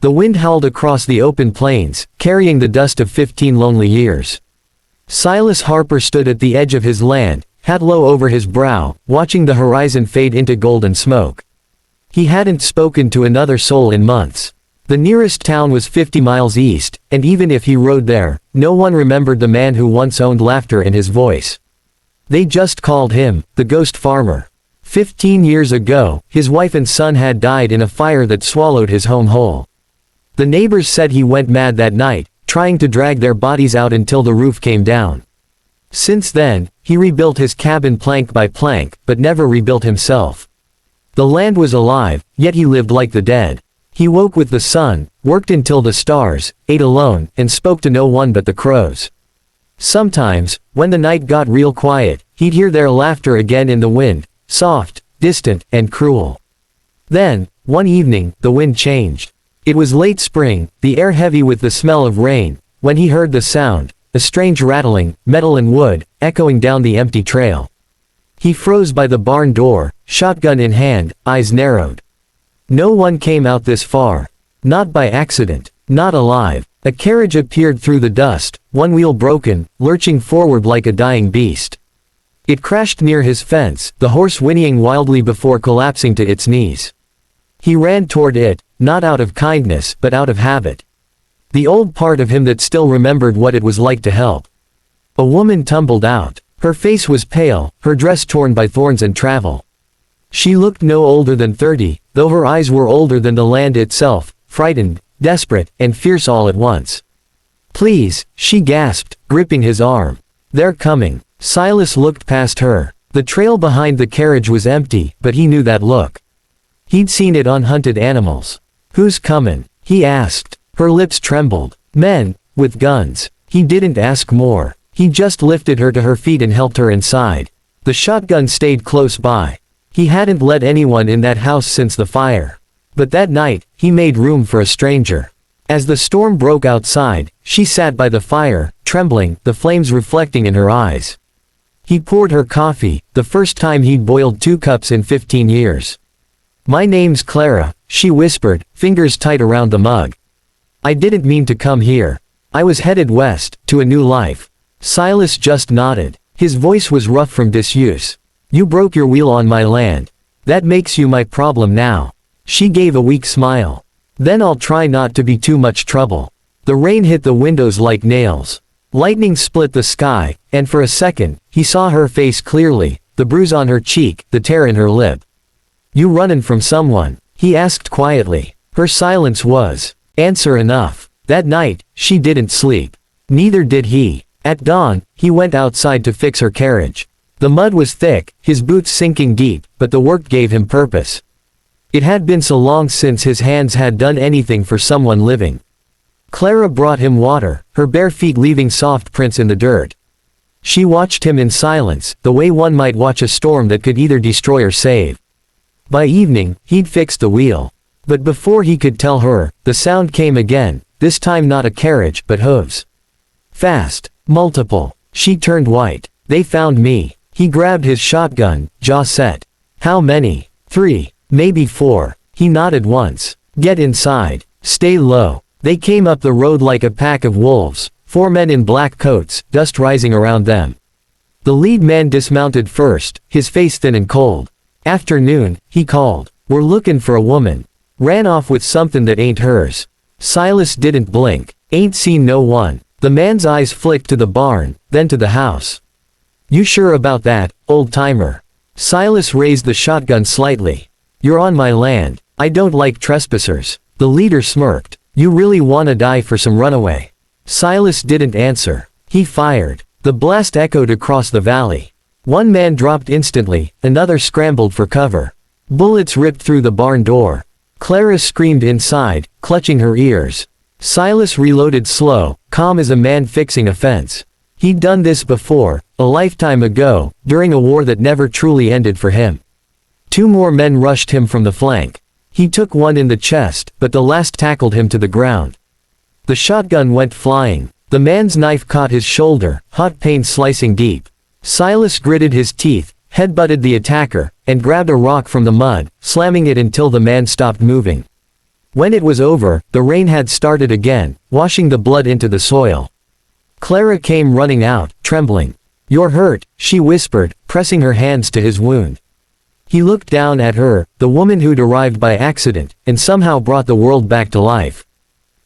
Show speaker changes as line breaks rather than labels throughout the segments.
The wind howled across the open plains, carrying the dust of 15 lonely years. Silas Harper stood at the edge of his land, hat low over his brow, watching the horizon fade into golden smoke. He hadn't spoken to another soul in months. The nearest town was 50 miles east, and even if he rode there, no one remembered the man who once owned laughter in his voice. They just called him, the ghost farmer. 15 years ago, his wife and son had died in a fire that swallowed his home whole. The neighbors said he went mad that night, trying to drag their bodies out until the roof came down. Since then, he rebuilt his cabin plank by plank, but never rebuilt himself. The land was alive, yet he lived like the dead. He woke with the sun, worked until the stars, ate alone, and spoke to no one but the crows. Sometimes, when the night got real quiet, he'd hear their laughter again in the wind, soft, distant, and cruel. Then, one evening, the wind changed. It was late spring, the air heavy with the smell of rain, when he heard the sound, a strange rattling, metal and wood, echoing down the empty trail. He froze by the barn door, shotgun in hand, eyes narrowed. No one came out this far. Not by accident, not alive. A carriage appeared through the dust, one wheel broken, lurching forward like a dying beast. It crashed near his fence, the horse whinnying wildly before collapsing to its knees. He ran toward it, not out of kindness but out of habit. The old part of him that still remembered what it was like to help. A woman tumbled out. Her face was pale, her dress torn by thorns and travel. She looked no older than 30, though her eyes were older than the land itself, frightened, desperate, and fierce all at once. "Please," she gasped, gripping his arm. "They're coming." Silas looked past her. The trail behind the carriage was empty, but he knew that look. He'd seen it on hunted animals. "Who's comin'?" he asked. Her lips trembled. "Men, with guns." He didn't ask more. He just lifted her to her feet and helped her inside. The shotgun stayed close by. He hadn't let anyone in that house since the fire. But that night, he made room for a stranger. As the storm broke outside, she sat by the fire, trembling, the flames reflecting in her eyes. He poured her coffee, the first time he'd boiled 2 cups in 15 years. "My name's Clara," she whispered, fingers tight around the mug. "I didn't mean to come here. I was headed west, to a new life." Silas just nodded. His voice was rough from disuse. "You broke your wheel on my land. That makes you my problem now." She gave a weak smile. "Then I'll try not to be too much trouble." The rain hit the windows like nails. Lightning split the sky, and for a second, he saw her face clearly, the bruise on her cheek, the tear in her lip. "You runnin' from someone?" he asked quietly. Her silence was answer enough. That night, she didn't sleep. Neither did he. At dawn, he went outside to fix her carriage. The mud was thick, his boots sinking deep, but the work gave him purpose. It had been so long since his hands had done anything for someone living. Clara brought him water, her bare feet leaving soft prints in the dirt. She watched him in silence, the way one might watch a storm that could either destroy or save. By evening, he'd fixed the wheel. But before he could tell her, the sound came again, this time not a carriage, but hooves. Fast. Multiple. She turned white. "They found me." He grabbed his shotgun, jaw set. "How many?" "3. Maybe 4. He nodded once. "Get inside. Stay low." They came up the road like a pack of wolves, 4 men in black coats, dust rising around them. The lead man dismounted first, his face thin and cold. "Afternoon," he called. "We're lookin' for a woman. Ran off with something that ain't hers." Silas didn't blink. "Ain't seen no one." The man's eyes flicked to the barn, then to the house. "You sure about that, old-timer?" Silas raised the shotgun slightly. "You're on my land. I don't like trespassers." The leader smirked. "You really wanna die for some runaway?" Silas didn't answer. He fired. The blast echoed across the valley. One man dropped instantly, another scrambled for cover. Bullets ripped through the barn door. Clara screamed inside, clutching her ears. Silas reloaded slow, calm as a man fixing a fence. He'd done this before, a lifetime ago, during a war that never truly ended for him. 2 more men rushed him from the flank. He took one in the chest, but the last tackled him to the ground. The shotgun went flying. The man's knife caught his shoulder, hot pain slicing deep. Silas gritted his teeth, headbutted the attacker, and grabbed a rock from the mud, slamming it until the man stopped moving. When it was over, the rain had started again, washing the blood into the soil. Clara came running out, trembling. "You're hurt," she whispered, pressing her hands to his wound. He looked down at her, the woman who'd arrived by accident, and somehow brought the world back to life.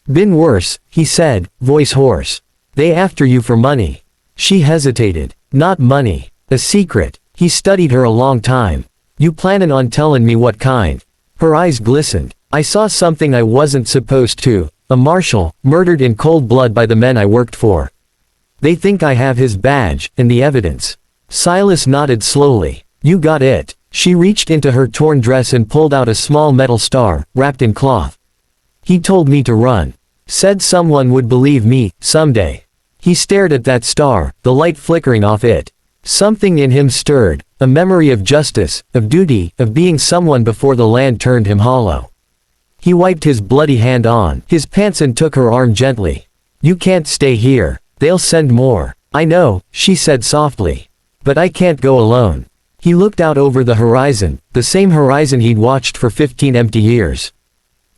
"Been worse," he said, voice hoarse. "They after you for money." She hesitated. "Not money. A secret." He studied her a long time. "You plannin' on tellin' me what kind?" Her eyes glistened. "I saw something I wasn't supposed to. A marshal, murdered in cold blood by the men I worked for. They think I have his badge, and the evidence." Silas nodded slowly. "You got it." She reached into her torn dress and pulled out a small metal star, wrapped in cloth. "He told me to run. Said someone would believe me, someday." He stared at that star, the light flickering off it. Something in him stirred, a memory of justice, of duty, of being someone before the land turned him hollow. He wiped his bloody hand on his pants and took her arm gently. "You can't stay here. They'll send more." "I know," she said softly. "But I can't go alone." He looked out over the horizon, the same horizon he'd watched for 15 empty years.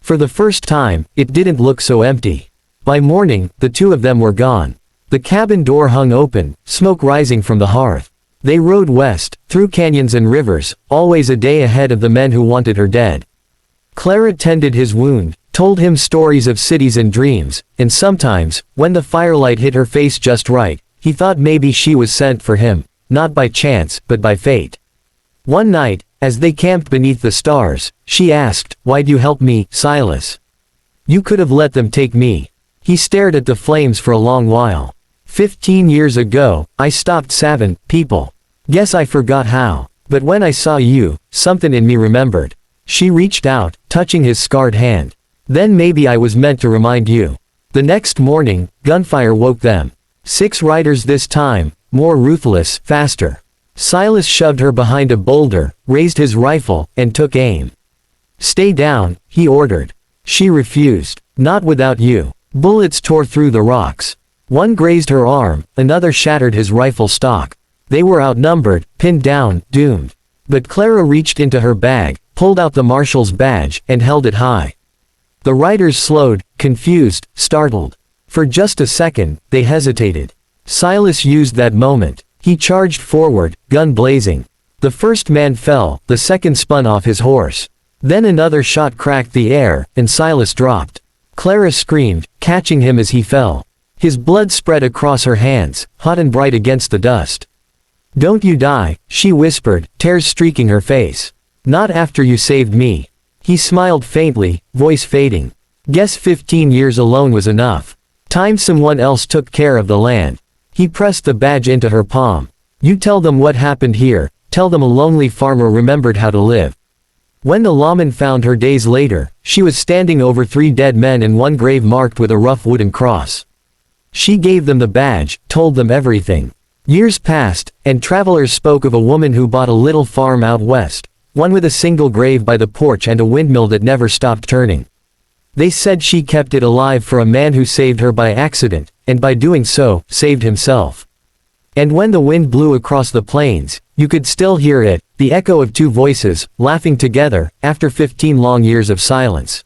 For the first time, it didn't look so empty. By morning, the two of them were gone. The cabin door hung open, smoke rising from the hearth. They rode west, through canyons and rivers, always a day ahead of the men who wanted her dead. Clara tended his wound, told him stories of cities and dreams, and sometimes, when the firelight hit her face just right, he thought maybe she was sent for him, not by chance, but by fate. One night, as they camped beneath the stars, she asked, "Why'd you help me, Silas? You could have let them take me." He stared at the flames for a long while. 15 years ago, I stopped savin' people. Guess I forgot how. But when I saw you, something in me remembered." She reached out, touching his scarred hand. "Then maybe I was meant to remind you." The next morning, gunfire woke them. 6 riders this time, more ruthless, faster. Silas shoved her behind a boulder, raised his rifle, and took aim. "Stay down," he ordered. She refused. "Not without you." Bullets tore through the rocks. One grazed her arm, another shattered his rifle stock. They were outnumbered, pinned down, doomed. But Clara reached into her bag, pulled out the marshal's badge, and held it high. The riders slowed, confused, startled. For just a second, they hesitated. Silas used that moment. He charged forward, gun blazing. The first man fell, the second spun off his horse. Then another shot cracked the air, and Silas dropped. Clara screamed, catching him as he fell. His blood spread across her hands, hot and bright against the dust. "Don't you die," she whispered, tears streaking her face. "Not after you saved me." He smiled faintly, voice fading. "Guess 15 years alone was enough. Time someone else took care of the land." He pressed the badge into her palm. "You tell them what happened here, tell them a lonely farmer remembered how to live." When the lawman found her days later, she was standing over 3 dead men and one grave marked with a rough wooden cross. She gave them the badge, told them everything. Years passed, and travelers spoke of a woman who bought a little farm out west, one with a single grave by the porch and a windmill that never stopped turning. They said she kept it alive for a man who saved her by accident, and by doing so, saved himself. And when the wind blew across the plains, you could still hear it, the echo of 2 voices, laughing together, after 15 long years of silence.